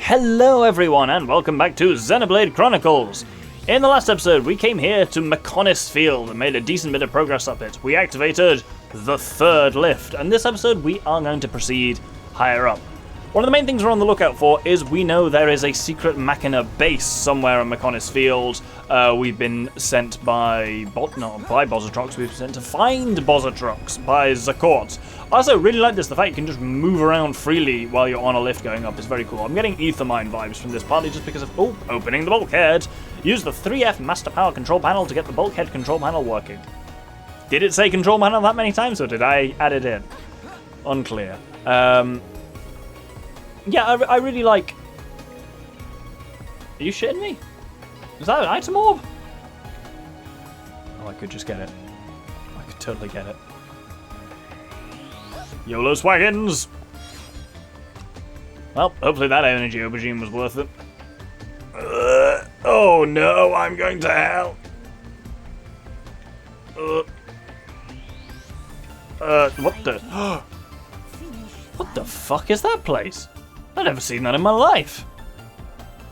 Hello everyone and welcome back to Xenoblade Chronicles. In the last episode we came here to Monolith Field and made a decent bit of progress up it. We activated the third lift, and this episode we are going to proceed higher up. One of the main things we're on the lookout for is we know there is a secret Machina base somewhere on Monolith Field. We've been sent by Bozotrox, we've been sent to find Bozotrox by Zakort. I also really like this, the fact you can just move around freely while you're on a lift going up is very cool. I'm getting Ethermine vibes from this party just because of, opening the bulkhead. Use the 3F Master Power Control Panel to get the bulkhead control panel working. Did it say control panel that many times, or did I add it in? Unclear. Yeah, I really like... Are you shitting me? Is that an item orb? Oh, I could just get it. I could totally get it. YOLO Swaggins! Well, hopefully that energy aubergine was worth it. Oh no, I'm going to hell! What the... What the fuck is that place? I've never seen that in my life.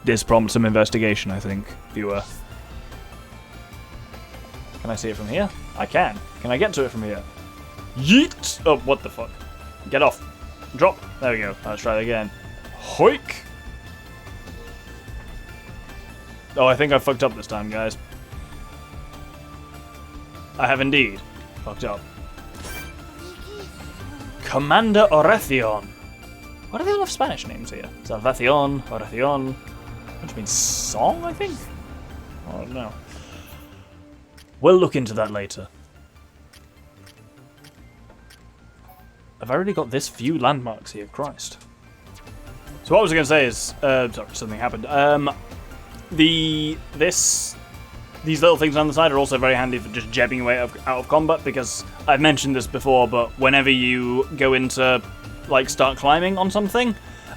This prompts some investigation, I think, viewer. Can I see it from here? I can. Can I get to it from here? Yeet! Oh, what the fuck? Get off. Drop. There we go. Let's try that again. Hoik! Oh, I think I fucked up this time, guys. I have indeed fucked up. Commander Orethion. Why do they all have Spanish names here? Salvacion, Orethion, which means song, I think? I don't know. We'll look into that later. Have I already got this few landmarks here? Christ. So what I was going to say is... sorry, something happened. These little things on the side are also very handy for just jabbing away out of combat, because I've mentioned this before, but whenever you go into... like start climbing on something,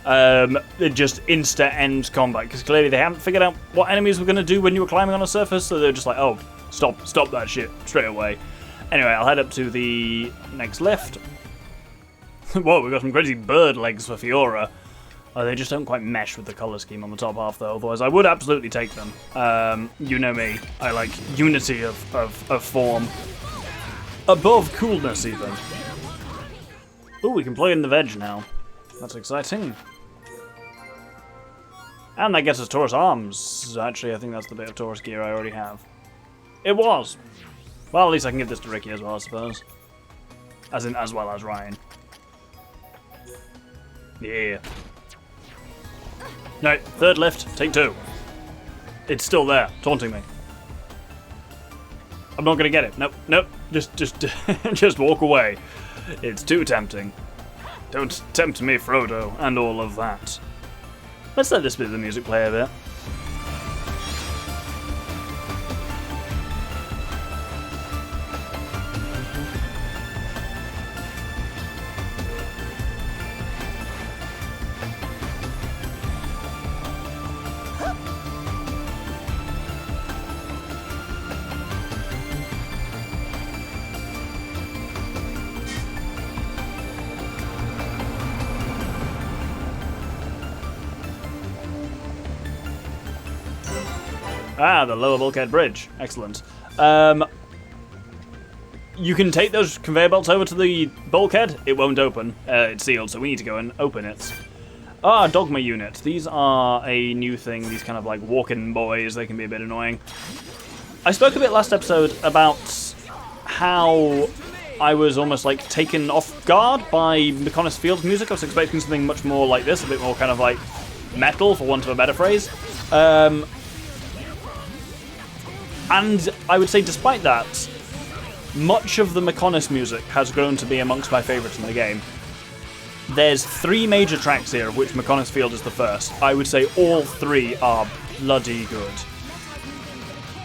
it just insta ends combat, because clearly they haven't figured out what enemies were going to do when you were climbing on a surface, so they're just like, oh, stop that shit straight away. Anyway, I'll head up to the next lift. Whoa, we've got some crazy bird legs for Fiora. They just don't quite mesh with the colour scheme on the top half though, otherwise I would absolutely take them. You know me, I like unity of form. Above coolness even. Ooh, we can plug in the veg now. That's exciting. And that gets us Taurus arms. Actually, I think that's the bit of Taurus gear I already have. It was! Well, at least I can give this to Ricky as well, I suppose. As well as Ryan. Yeah. No, third lift, take two. It's still there, taunting me. I'm not gonna get it. Nope. Just walk away. It's too tempting. Don't tempt me, Frodo, and all of that. Let's let this bit of the music play a bit. Ah, the lower bulkhead bridge. Excellent. You can take those conveyor belts over to the bulkhead. It won't open. It's sealed, so we need to go and open it. Ah, Dogma unit. These are a new thing. These kind of like walking boys. They can be a bit annoying. I spoke a bit last episode about how I was almost like taken off guard by Monolith Field music. I was expecting something much more like this, a bit more kind of like metal, for want of a better phrase. And I would say, despite that, much of the Monolith music has grown to be amongst my favourites in the game. There's 3 major tracks here, of which Monolith Field is the first. I would say all 3 are bloody good.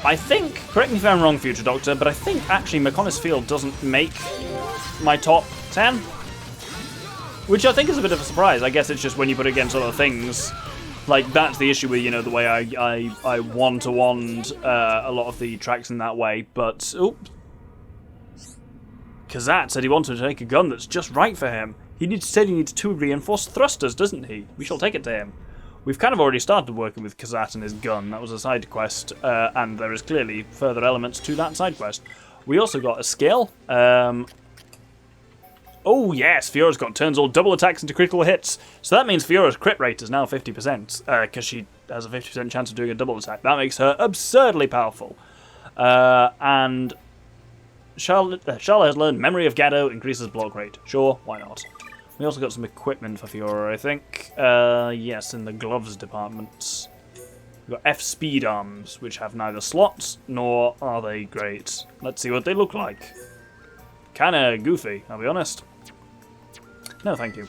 I think, correct me if I'm wrong, Future Doctor, but I think actually Monolith Field doesn't make my top 10. Which I think is a bit of a surprise. I guess it's just when you put it against other things. Like, that's the issue with, you know, the way I one-to-one a lot of the tracks in that way, but... Oops. Kazat said he wanted to take a gun that's just right for him. Said he needs 2 reinforced thrusters, doesn't he? We shall take it to him. We've kind of already started working with Kazat and his gun. That was a side quest, and there is clearly further elements to that side quest. We also got a skill. Oh yes, Fiora's got turns all double attacks into critical hits. So that means Fiora's crit rate is now 50%, because she has a 50% chance of doing a double attack. That makes her absurdly powerful. And Charlotte has learned Memory of Gaddo, increases block rate. Sure, why not? We also got some equipment for Fiora, I think. Yes, in the gloves department. We've got F speed arms, which have neither slots nor are they great. Let's see what they look like. Kinda goofy, I'll be honest. No, thank you.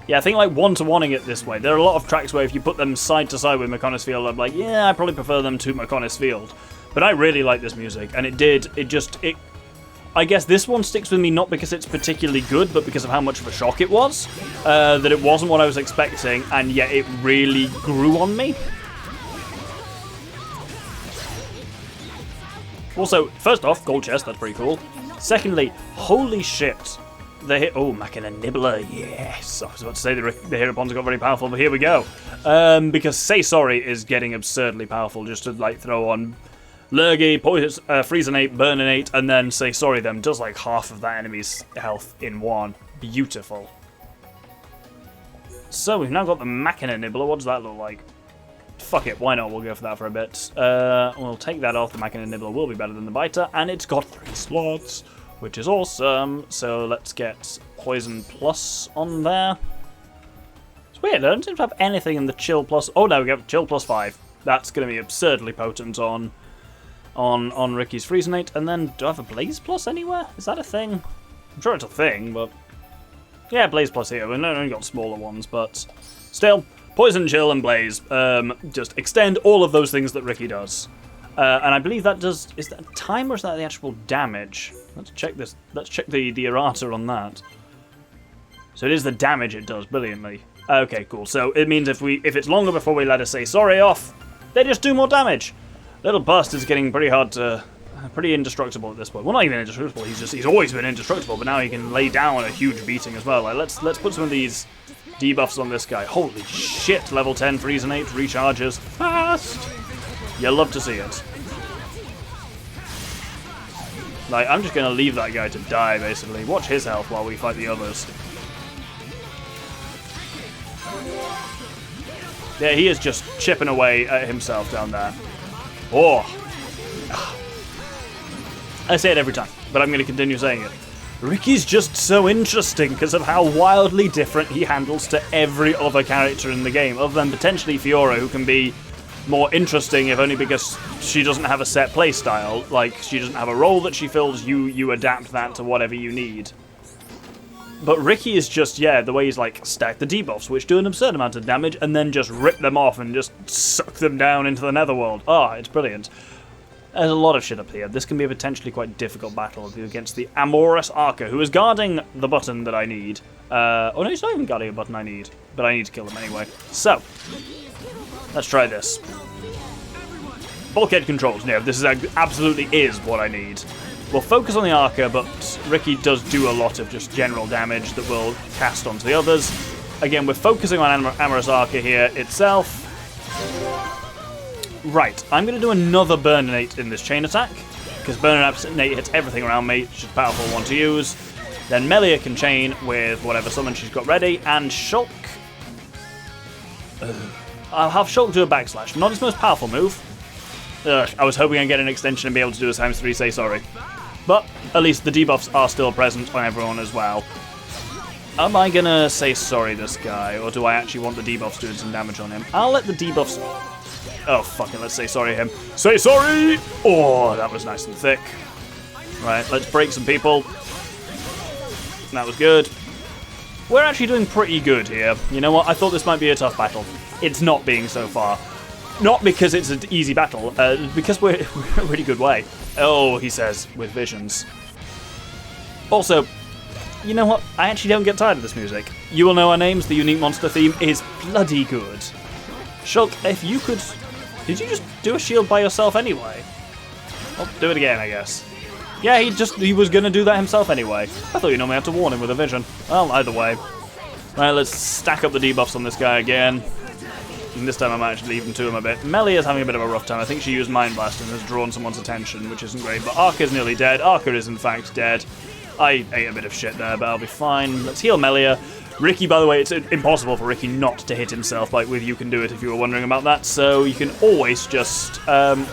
Yeah, I think like one-to-oneing it this way. There are a lot of tracks where if you put them side to side with Mechonis Field, I'm like, yeah, I probably prefer them to Mechonis Field. But I really like this music, and I guess this one sticks with me not because it's particularly good, but because of how much of a shock it was. That it wasn't what I was expecting, and yet it really grew on me. Also, first off, gold chest, that's pretty cool. Secondly, holy shit. Oh, Machina Nibbler, yes. I was about to say the Herapons got very powerful, but here we go. Because Say Sorry is getting absurdly powerful, just to like throw on Lurgy, Freezonate, Burninate, and then Say Sorry them. Does like half of that enemy's health in one. Beautiful. So we've now got the Machina Nibbler. What does that look like? Fuck it, why not? We'll go for that for a bit. We'll take that off. The Machina Nibbler will be better than the Biter, and it's got 3 slots, which is awesome. So let's get Poison Plus on there. It's weird, I don't seem to have anything in the Chill Plus. Oh no, we have Chill Plus 5. That's going to be absurdly potent on Ricky's Freezonate. And then, do I have a Blaze Plus anywhere? Is that a thing? I'm sure it's a thing, but... yeah, Blaze Plus here. We've only got smaller ones, but still... Poison, Chill, and Blaze. Just extend all of those things that Ricky does. And I believe that does... is that time or is that the actual damage? Let's check this. Let's check the errata on that. So it is the damage it does brilliantly. Okay, cool. So it means if it's longer before we let us Say Sorry off, they just do more damage. Little Bastard's getting pretty hard to... pretty indestructible at this point. Well, not even indestructible. He's always been indestructible, but now he can lay down a huge beating as well. Like, let's put some of these debuffs on this guy. Holy shit, level 10 Freezonate recharges fast. You love to see it. Like, I'm just going to leave that guy to die, basically. Watch his health while we fight the others. Yeah, he is just chipping away at himself down there. Oh. I say it every time, but I'm going to continue saying it. Ricky's just so interesting because of how wildly different he handles to every other character in the game, other than potentially Fiora, who can be more interesting if only because she doesn't have a set play style. Like, she doesn't have a role that she fills, you adapt that to whatever you need. But Ricky is just, yeah, the way he's like, stack the debuffs, which do an absurd amount of damage, and then just rip them off and just suck them down into the netherworld. Ah, it's brilliant. There's a lot of shit up here. This can be a potentially quite difficult battle against the Amorous Archer, who is guarding the button that I need. Oh no, he's not even guarding a button I need, but I need to kill him anyway. So, let's try this. Bulkhead controls. No, this is absolutely is what I need. We'll focus on the Archer, but Ricky does do a lot of just general damage that will cast onto the others. Again, we're focusing on Amorous Archer here itself. Right, I'm going to do another Burninate in this chain attack, because Burninate hits everything around me, which is a powerful one to use. Then Melia can chain with whatever summon she's got ready, and Shulk... I'll have Shulk do a backslash. Not his most powerful move. I was hoping I'd get an extension and be able to do a times 3 Say Sorry. But at least the debuffs are still present on everyone as well. Am I going to Say Sorry this guy, or do I actually want the debuffs doing some damage on him? I'll let the debuffs... oh, fuck it, let's Say Sorry him. Say Sorry! Oh, that was nice and thick. Right, let's break some people. That was good. We're actually doing pretty good here. You know what, I thought this might be a tough battle. It's not being so far. Not because it's an easy battle, because we're a really good way. Oh, he says, with visions. Also, you know what, I actually don't get tired of this music. You will know our names, the unique monster theme is bloody good. Shulk, if you could... did you just do a shield by yourself anyway? I'll do it again, I guess. Yeah, he was going to do that himself anyway. I thought you normally had to warn him with a vision. Well, either way. Right, let's stack up the debuffs on this guy again. And this time I might actually leave them to him a bit. Melee is having a bit of a rough time. I think she used Mind Blast and has drawn someone's attention, which isn't great. But Arca is nearly dead. Arca is in fact dead. I ate a bit of shit there, but I'll be fine. Let's heal Melia. Ricky, by the way, it's impossible for Ricky not to hit himself like with You Can Do It if you were wondering about that. So you can always just... did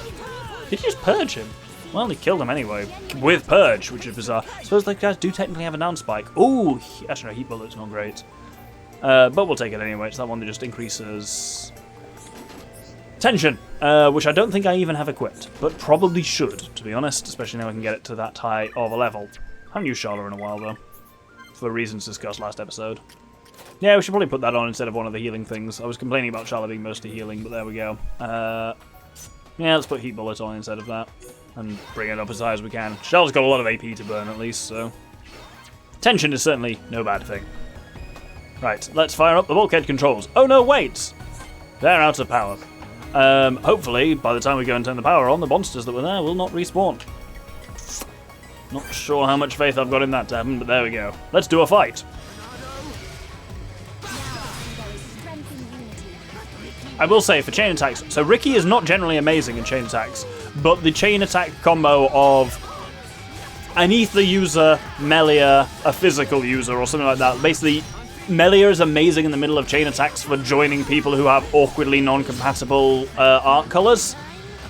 you just purge him? Well, he killed him anyway. With Purge, which is bizarre. I suppose those guys do technically have a down spike. Ooh, actually, Heat Bullet's not great. But we'll take it anyway. It's that one that just increases... Tension, which I don't think I even have equipped, but probably should, to be honest, especially now I can get it to that high of a level. I haven't used Charla in a while, though, for reasons discussed last episode. Yeah, we should probably put that on instead of one of the healing things. I was complaining about Charla being mostly healing, but there we go. Yeah, let's put Heat Bullet on instead of that, and bring it up as high as we can. Charla's got a lot of AP to burn, at least, so... Tension is certainly no bad thing. Right, let's fire up the bulkhead controls. Oh no, wait! They're out of power. Hopefully, by the time we go and turn the power on, the monsters that were there will not respawn. Not sure how much faith I've got in that to happen, but there we go. Let's do a fight. I will say, for chain attacks, so Ricky is not generally amazing in chain attacks, but the chain attack combo of an ether user, Melia, a physical user, or something like that, basically... Melia is amazing in the middle of chain attacks for joining people who have awkwardly non-compatible art colours.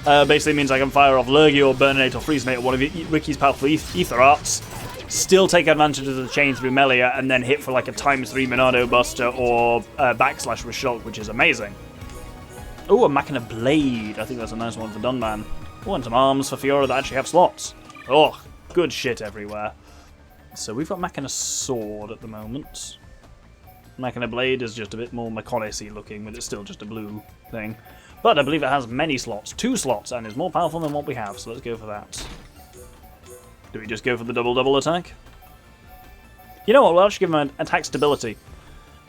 Basically means I can fire off Lurgy or Burninate or Freezenate or one of Ricky's powerful ether arts, still take advantage of the chain through Melia, and then hit for like a ×3 Monado Buster or backslash with Shulk, which is amazing. Oh, a Machina Blade. I think that's a nice one for Dunman. Oh, and some arms for Fiora that actually have slots. Oh, good shit everywhere. So we've got Machina Sword at the moment. Machina Blade is just a bit more Mechonis-y looking, but it's still just a blue thing. But I believe it has many slots, 2 slots, and is more powerful than what we have, so let's go for that. Do we just go for the double attack? You know what, we'll actually give him an attack stability.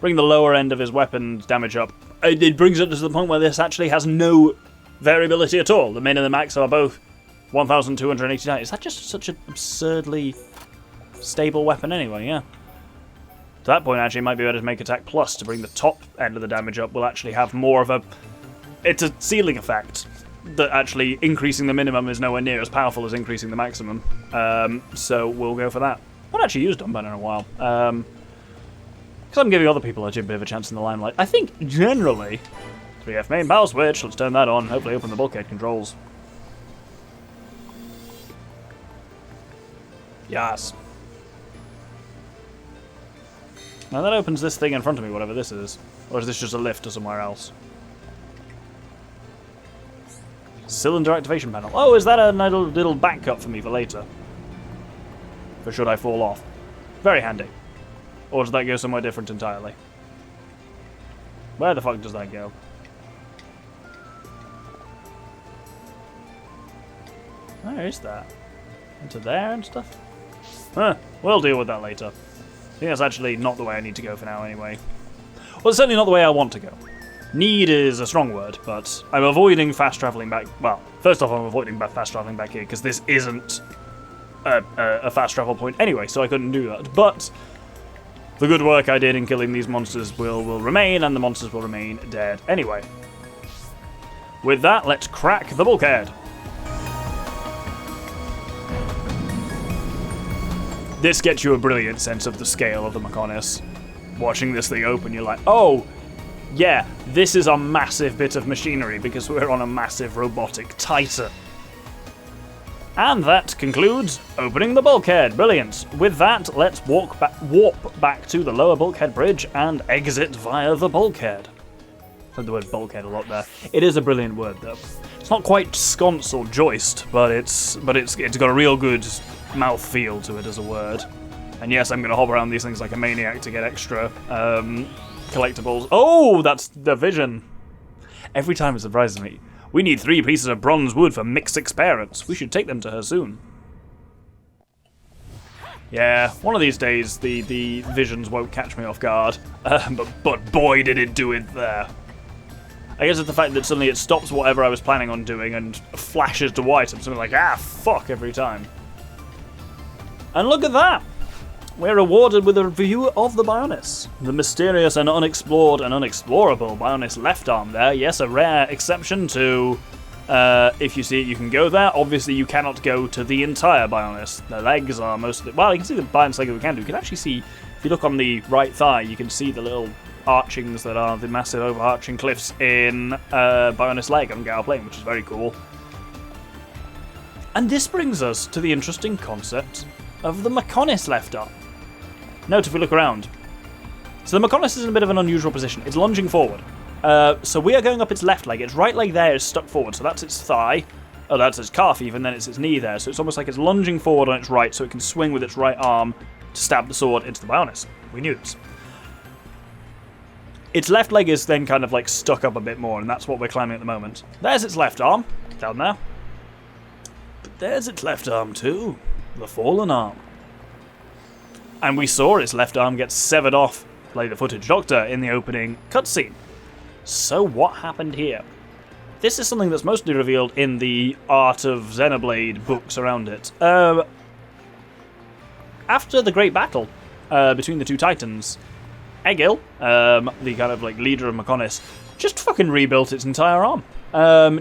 Bring the lower end of his weapon damage up. It brings it to the point where this actually has no variability at all. The min and the max are both 1,289. Is that just such an absurdly stable weapon anyway, yeah? To that point, actually, it might be better to make attack plus to bring the top end of the damage up. We'll actually have more of a... It's a ceiling effect that actually increasing the minimum is nowhere near as powerful as increasing the maximum. So we'll go for that. I haven't actually used Dunban in a while. Because I'm giving other people a bit of a chance in the limelight. I think, generally... 3F main power switch, let's turn that on. Hopefully open the bulkhead controls. Yes. Now that opens this thing in front of me, whatever this is. Or is this just a lift to somewhere else? Cylinder activation panel. Oh, is that a little backup for me for later? For should I fall off? Very handy. Or does that go somewhere different entirely? Where the fuck does that go? Where is that? Into there and stuff? Huh, we'll deal with that later. I think that's actually not the way I need to go for now anyway. Well, it's certainly not the way I want to go. Need is a strong word, but I'm avoiding fast travelling back. Well, first off, I'm avoiding fast travelling back here because this isn't a fast travel point anyway, so I couldn't do that. But the good work I did in killing these monsters will remain, and the monsters will remain dead anyway. With that, let's crack the bulkhead. This gets you a brilliant sense of the scale of the Mechonis. Watching this thing open, you're like, oh, yeah, this is a massive bit of machinery because we're on a massive robotic Titan. And that concludes opening the bulkhead. Brilliant. With that, let's warp back to the lower bulkhead bridge and exit via the bulkhead. I said the word bulkhead a lot there. It is a brilliant word, though. It's not quite sconce or joist, but it's got a real good mouth feel to it as a word. And yes, I'm going to hop around these things like a maniac to get extra collectibles. Oh, that's the vision. Every time it surprises me. We need 3 pieces of bronze wood for Mixix parents. We should take them to her soon. Yeah, one of these days the visions won't catch me off guard. But boy did it do it there. I guess it's the fact that suddenly it stops whatever I was planning on doing and flashes to white and something like, ah, fuck, every time. And look at that! we're rewarded with a review of the Bionis. The mysterious and unexplored and unexplorable Bionis left arm there. Yes, a rare exception to if you see it, you can go there. Obviously, you cannot go to the entire Bionis. The legs are mostly... Well, you can see the Bionis leg that we can do. You can actually see, if you look on the right thigh, you can see the little archings that are the massive overarching cliffs in Bionis leg on Gao Plain, which is very cool. And this brings us to the interesting concept of the Mechonis left arm. Note if we look around. So the Mechonis is in a bit of an unusual position. It's lunging forward. So we are going up its left leg. Its right leg there is stuck forward, so that's its thigh. Oh, that's its calf even, then it's its knee there. So it's almost like it's lunging forward on its right, so it can swing with its right arm to stab the sword into the Bionis. We knew this. Its left leg is then kind of like stuck up a bit more, and that's what we're climbing at the moment. There's its left arm, down there. But there's its left arm too. The fallen arm. And we saw its left arm get severed off, play the footage doctor, in the opening cutscene. So what happened here? This is something that's mostly revealed in the Art of Xenoblade books around it. After the great battle between the two titans, Egil, the kind of like leader of Mechonis, just fucking rebuilt its entire arm.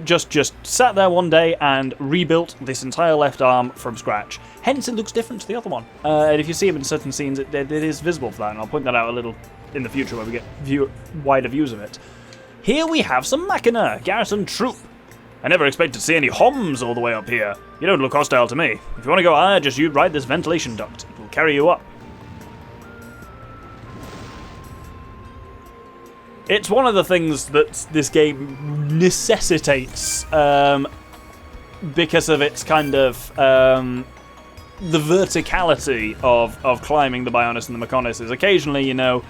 Just sat there one day and rebuilt this entire left arm from scratch. Hence, it looks different to the other one. And if you see him in certain scenes, it is visible for that, and I'll point that out a little in the future when we get wider views of it. Here we have some Machina, garrison troop. I never expected to see any HOMs all the way up here. You don't look hostile to me. If you want to go higher, just you ride this ventilation duct. It will carry you up. It's one of the things that this game necessitates because of its kind of the verticality of climbing the Bionis and the Mechonis is occasionally, you know,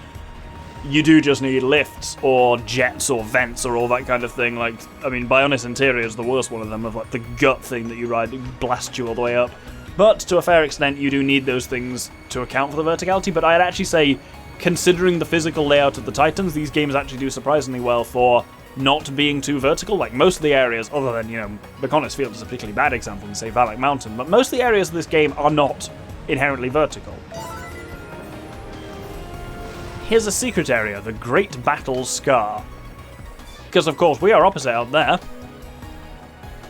you do just need lifts or jets or vents or all that kind of thing. Like, I mean, Bionis Interior is the worst one of them, of like the gut thing that you ride that blasts you all the way up. But to a fair extent, you do need those things to account for the verticality. But I'd actually say, considering the physical layout of the Titans, these games actually do surprisingly well for not being too vertical. Like, most of the areas, other than, you know, Mechonis Field is a particularly bad example in, say, Valak Mountain, but most of the areas of this game are not inherently vertical. Here's a secret area, the Great Battle Scar. Because, of course, we are opposite out there.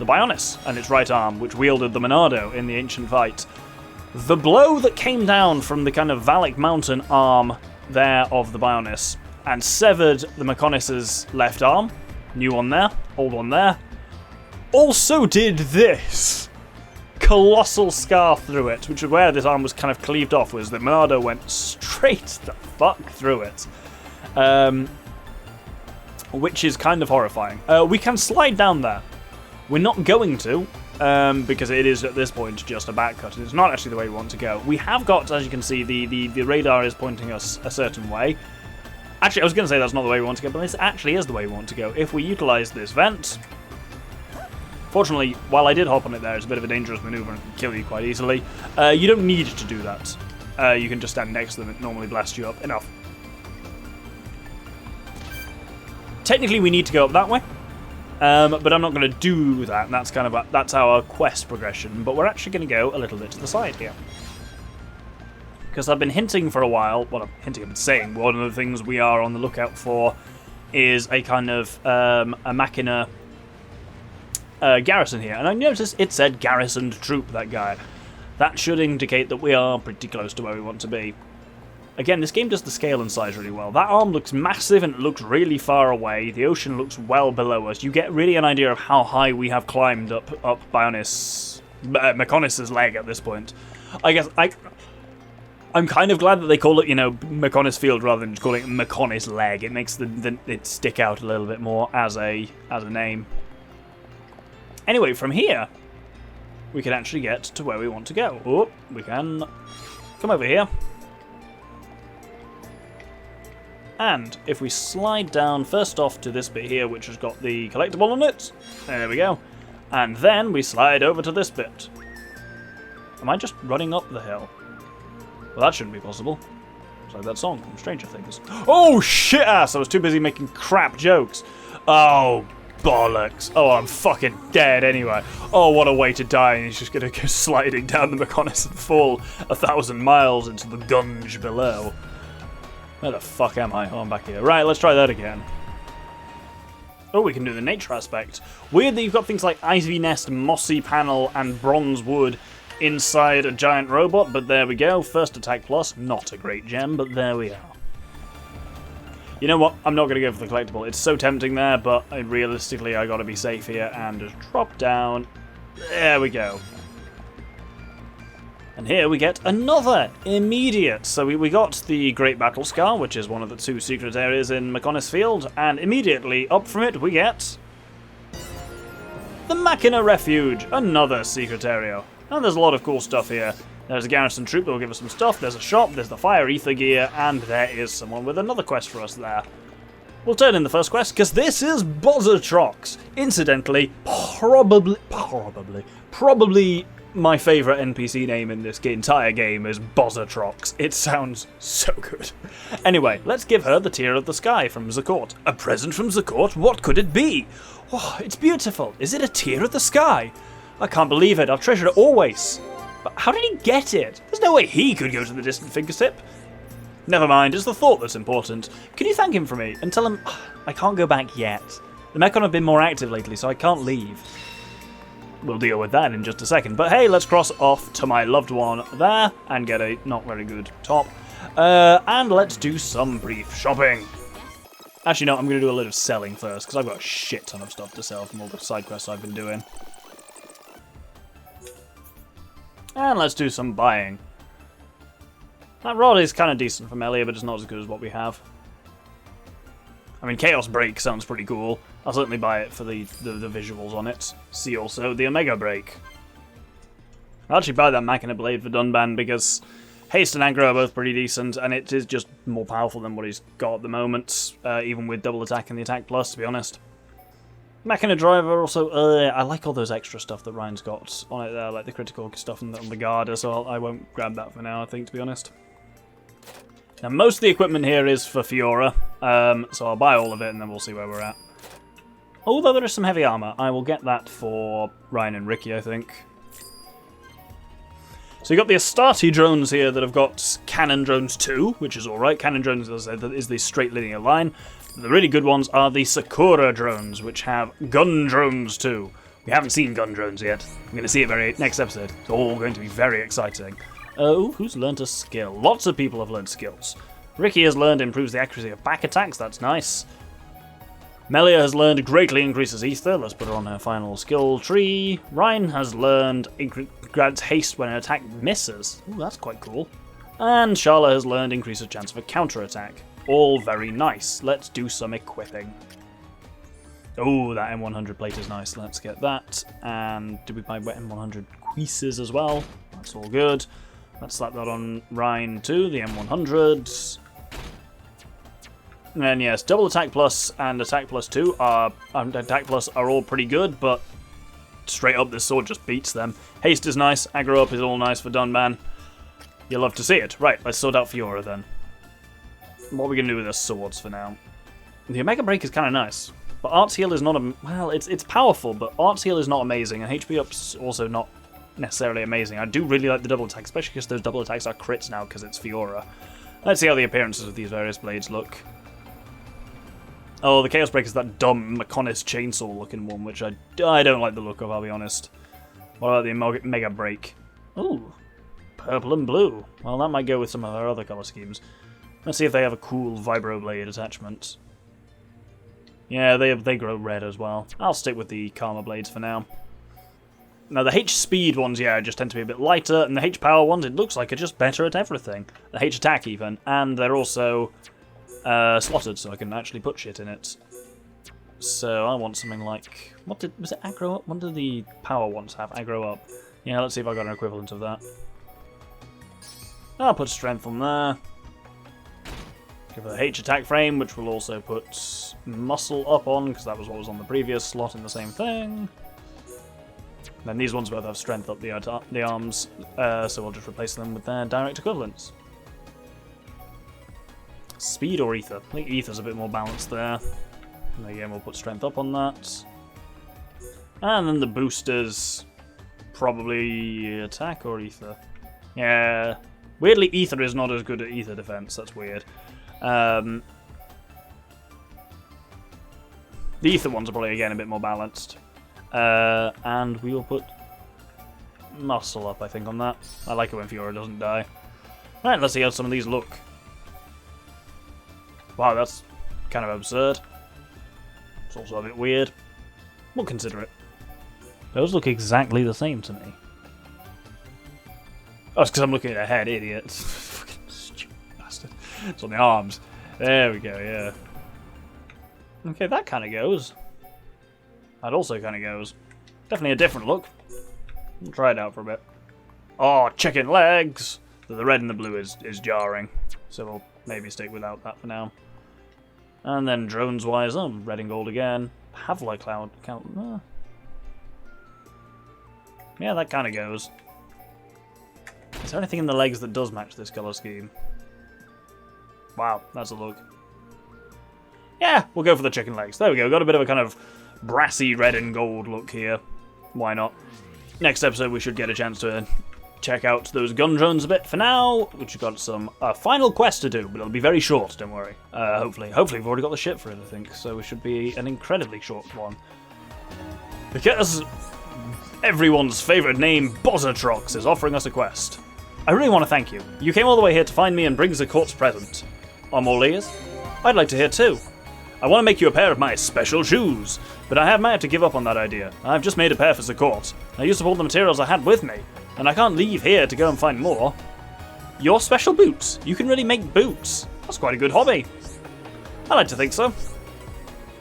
The Bionis and its right arm, which wielded the Monado in the ancient fight. The blow that came down from the kind of Valak Mountain arm there of the Bionis and severed the Mechonis' left arm, new one there, old one there, also did this. Colossal scar through it, which is where this arm was kind of cleaved off, was that Monado went straight the fuck through it. Which is kind of horrifying. We can slide down there. We're not going to, because it is at this point just a back cut. It's not actually the way we want to go. We have got, as you can see, the radar is pointing us a certain way. Actually, I was going to say that's not the way we want to go, but this actually is the way we want to go. If we utilise this vent... Fortunately, while I did hop on it there, it's a bit of a dangerous maneuver and can kill you quite easily. You don't need to do that. You can just stand next to them, it normally blasts you up. Enough. Technically, we need to go up that way. But I'm not going to do that. That's our quest progression. But we're actually going to go a little bit to the side here. Because I've been hinting for a while, well, I've been saying, one of the things we are on the lookout for is a kind of a Machina garrison here. And I noticed it said garrisoned troop, that guy. That should indicate that we are pretty close to where we want to be. Again, this game does the scale and size really well. That arm looks massive and it looks really far away. The ocean looks well below us. You get really an idea of how high we have climbed up Mechonis' leg at this point. I guess I'm kind of glad that they call it, you know, Mechonis Field rather than just calling it Mechonis Leg. It makes it stick out a little bit more as a name. Anyway, from here, we can actually get to where we want to go. Oh, we can come over here. And if we slide down first off to this bit here, which has got the collectible on it, there we go. And then we slide over to this bit. Am I just running up the hill? Well, that shouldn't be possible. It's like that song from Stranger Things. Oh, shit ass! I was too busy making crap jokes. Oh, bollocks. Oh, I'm fucking dead anyway. Oh, what a way to die. And he's just going to go sliding down the Mechonis and fall 1,000 miles into the gunge below. Where the fuck am I? Oh, I'm back here. Right, let's try that again. Oh, we can do the nature aspect. Weird that you've got things like ivy nest, mossy panel, and bronze wood inside a giant robot, but there we go. First attack plus, not a great gem, but there we are. You know what? I'm not going to go for the collectible. It's so tempting there, but realistically, I got to be safe here and just drop down. There we go. And here we get another immediate. So we got the Great Battle Scar, which is one of the 2 secret areas in Mechonis Field, and immediately up from it we get the Machina Refuge, another secret area. And there's a lot of cool stuff here. There's a garrison troop that will give us some stuff, there's a shop, there's the fire ether gear, and there is someone with another quest for us there. We'll turn in the first quest, because this is Bozotrox. Incidentally, probably my favourite NPC name in this entire game is Bozotrox. It sounds so good. Anyway, let's give her the Tear of the Sky from Zakort. A present from Zakort? What could it be? Oh, it's beautiful. Is it a Tear of the Sky? I can't believe it. I've treasured it always. But how did he get it? There's no way he could go to the distant fingertip. Never mind, it's the thought that's important. Can you thank him for me and tell him I can't go back yet? The Mechon have been more active lately, so I can't leave. We'll deal with that in just a second. But hey, let's cross off to my loved one there and get a not very good top. And let's do some brief shopping. Actually, no, I'm going to do a lot of selling first, because I've got a shit ton of stuff to sell from all the side quests I've been doing. And let's do some buying. That rod is kind of decent from Elia, but it's not as good as what we have. I mean, Chaos Break sounds pretty cool. I'll certainly buy it for the visuals on it. See also the Omega Break. I'll actually buy that Machina Blade for Dunban because haste and aggro are both pretty decent, and it is just more powerful than what he's got at the moment, even with double attack and the attack plus, to be honest. Machina Driver also, I like all those extra stuff that Ryan's got on it there, like the critical stuff on the Garda, so I won't grab that for now, I think, to be honest. Now, most of the equipment here is for Fiora, so I'll buy all of it and then we'll see where we're at. Although there is some heavy armor, I will get that for Ryan and Ricky, I think. So you've got the Astarte drones here that have got Cannon Drones 2, which is alright. Cannon Drones, as I said, is the straight linear line. The really good ones are the Sakura drones, which have Gun Drones 2. We haven't seen Gun Drones yet. We're going to see it next episode. It's all going to be very exciting. Oh, who's learned a skill? Lots of people have learned skills. Ricky has learned improves the accuracy of back attacks, that's nice. Melia has learned greatly increases ether, let's put her on her final skill tree. Ryan has learned grants haste when an attack misses. Ooh, that's quite cool. And Charlotte has learned increases chance of a counter attack. All very nice. Let's do some equipping. Oh, that M100 plate is nice. Let's get that. And did we buy M100 cuisses as well? That's all good. Let's slap that on Rhine too, the M100s. And yes, double attack plus and attack plus 2 are attack plus are all pretty good, but straight up this sword just beats them. Haste is nice, aggro up is all nice for Dunban. You'll love to see it. Right, let's sort out Fiora then. What are we gonna do with the swords for now? The Omega Break is kind of nice, but Art's Heal is not well. It's powerful, but Art's Heal is not amazing, and HP up's also not necessarily amazing. I do really like the double attack, especially because those double attacks are crits now because it's Fiora. Let's see how the appearances of these various blades look. Oh, the Chaos Break is that dumb Mechonis chainsaw looking one, which I don't like the look of, I'll be honest. What about the Mega Break? Ooh, purple and blue. Well, that might go with some of our other colour schemes. Let's see if they have a cool Vibroblade attachment. Yeah, they grow red as well. I'll stick with the Karma Blades for now. Now, the H-Speed ones, yeah, just tend to be a bit lighter, and the H-Power ones, it looks like are just better at everything. The H-Attack, even. And they're also slotted, so I can actually put shit in it. So I want something like... was it aggro up? What did the power ones have? Aggro up. Yeah, let's see if I got an equivalent of that. I'll put strength on there. Give it the H-Attack frame, which we'll also put muscle up on, because that was what was on the previous slot in the same thing. Then these ones both have strength up the arms, so we'll just replace them with their direct equivalents. Speed or ether? I think ether's a bit more balanced there. And again, we'll put strength up on that. And then the boosters, probably attack or ether. Yeah, weirdly ether is not as good at ether defense, that's weird. The ether ones are probably, again, a bit more balanced. And we will put muscle up, I think, on that. I like it when Fiora doesn't die. Alright, let's see how some of these look. Wow, that's kind of absurd. It's also a bit weird. We'll consider it. Those look exactly the same to me. Oh, it's because I'm looking at a head, idiot. Fucking stupid bastard. It's on the arms. There we go, yeah. Okay, that kind of goes. That also kind of goes. Definitely a different look. We'll try it out for a bit. Oh, chicken legs! The red and the blue is jarring. So we'll maybe stick without that for now. And then drones-wise, red and gold again. Havli cloud count. Yeah, that kind of goes. Is there anything in the legs that does match this colour scheme? Wow, that's a look. Yeah, we'll go for the chicken legs. There we go. Got a bit of a kind of brassy red and gold look here. Why not? Next episode we should get a chance to check out those gun drones a bit. For now, we've got some final quest to do, but it'll be very short, don't worry. Hopefully we've already got the ship for it, I think, so it should be an incredibly short one. Because everyone's favourite name, Bozatrox, is offering us a quest. I really want to thank you. You came all the way here to find me and bring us a court's present. I'm all ears. I'd like to hear too. I want to make you a pair of my special shoes, but I might have to give up on that idea. I've just made a pair for Zakort. I used up all the materials I had with me, and I can't leave here to go and find more. Your special boots? You can really make boots. That's quite a good hobby. I like to think so.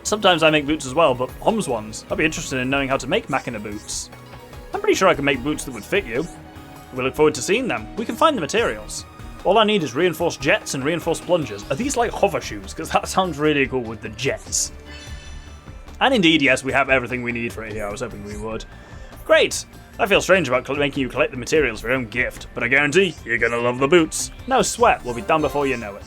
Sometimes I make boots as well, but Hom's ones. I'd be interested in knowing how to make Machina boots. I'm pretty sure I can make boots that would fit you. We look forward to seeing them. We can find the materials. All I need is reinforced jets and reinforced plungers. Are these like hover shoes? Because that sounds really cool with the jets. And indeed, yes, we have everything we need for it here. I was hoping we would. Great! I feel strange about making you collect the materials for your own gift, but I guarantee you're gonna love the boots. No sweat, we'll be done before you know it.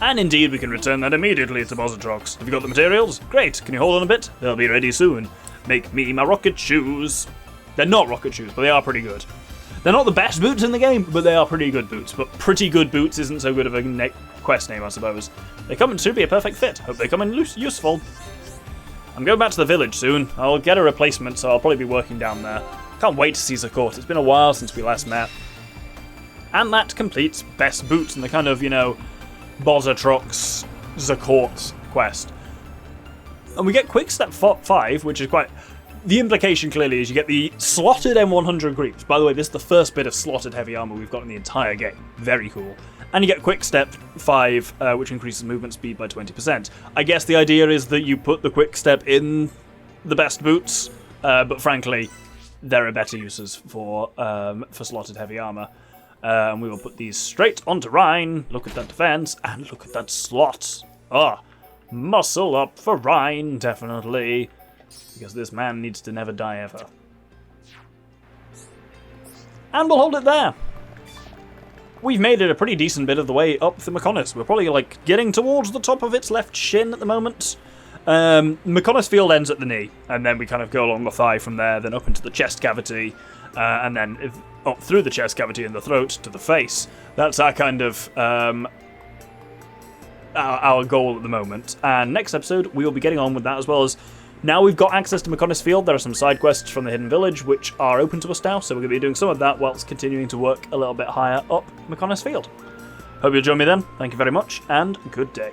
And indeed, we can return that immediately to Bozatrox. Have you got the materials? Great, can you hold on a bit? They'll be ready soon. Make me my rocket shoes. They're not rocket shoes, but they are pretty good. They're not the best boots in the game, but they are pretty good boots. But pretty good boots isn't so good of a quest name, I suppose. They come in to be a perfect fit. Hope they come in useful. I'm going back to the village soon. I'll get a replacement, so I'll probably be working down there. Can't wait to see Zakort. It's been a while since we last met. And that completes Best Boots and the kind of, Bozatrox Zakort quest. And we get Quick Step 5, which is quite... The implication clearly is you get the slotted M100 creeps. By the way, this is the first bit of slotted heavy armor we've got in the entire game. Very cool. And you get Quick Step 5, which increases movement speed by 20%. I guess the idea is that you put the Quick Step in the best boots, but frankly, there are better uses for slotted heavy armor. And we will put these straight onto Rhine. Look at that defense, and look at that slot. Muscle up for Rhine, definitely. Because this man needs to never die ever. And we'll hold it there. We've made it a pretty decent bit of the way up the Mechonis. We're probably getting towards the top of its left shin at the moment. Mechonis field ends at the knee, and then we kind of go along the thigh from there, then up into the chest cavity, and then up through the chest cavity and the throat to the face. That's our kind of our goal at the moment. And next episode, we will be getting on with that, as well as now we've got access to Mechonis Field. There are some side quests from the Hidden Village which are open to us now, so we're going to be doing some of that whilst continuing to work a little bit higher up Mechonis Field. Hope you'll join me then. Thank you very much, and good day.